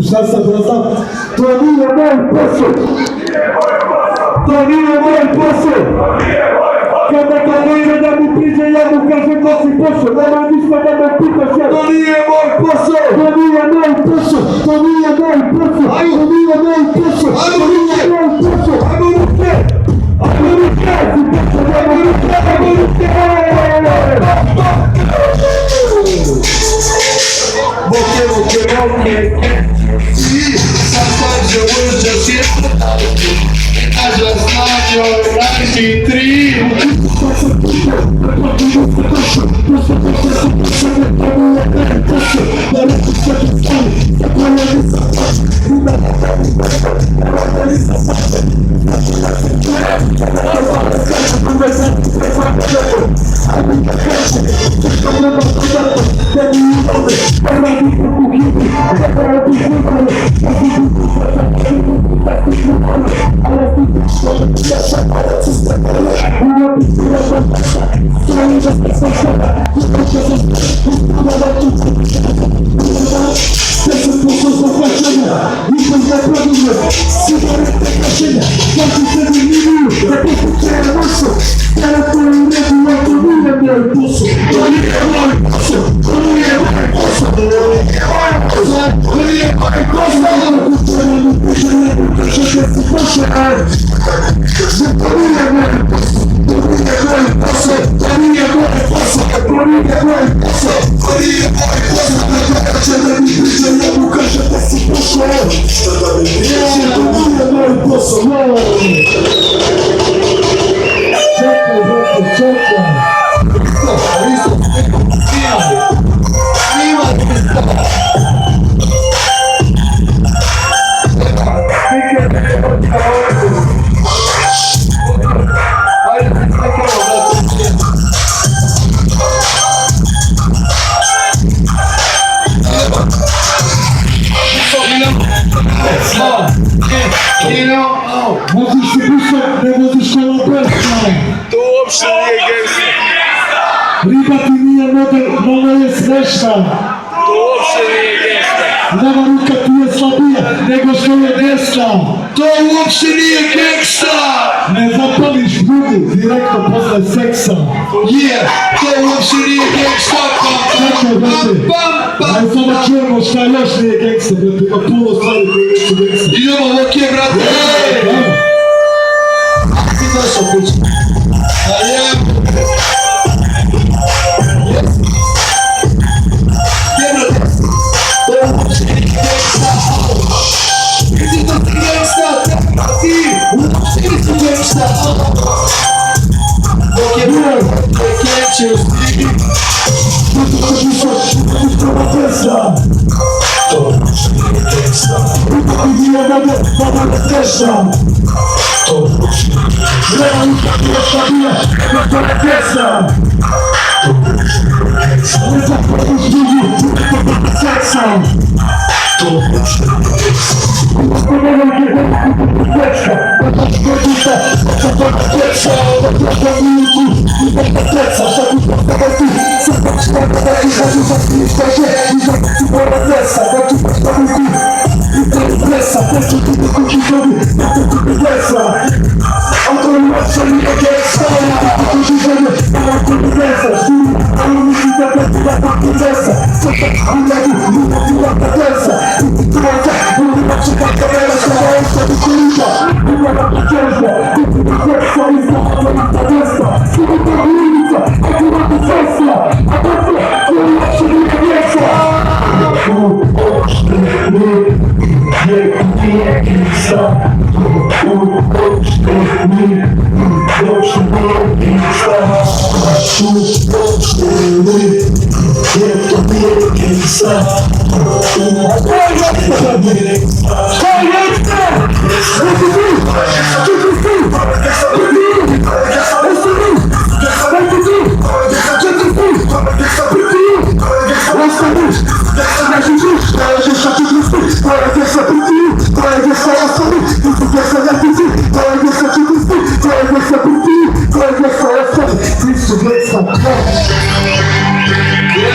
Šta to nije moj posao. To nije moj posao. Kada planira da mi priđe, ja mu kažem da si posao. Nema ništa da me pitaš. To nije moj posao. To nije moj posao. To nije moj posao. To nije moj posao. To nije moj posao. Ajmo ruke. Ajmo ruke. Ajmo ruke. Ajmo ruke. Boke. I sam pađe uđa sjetno. A že snađo ranki 100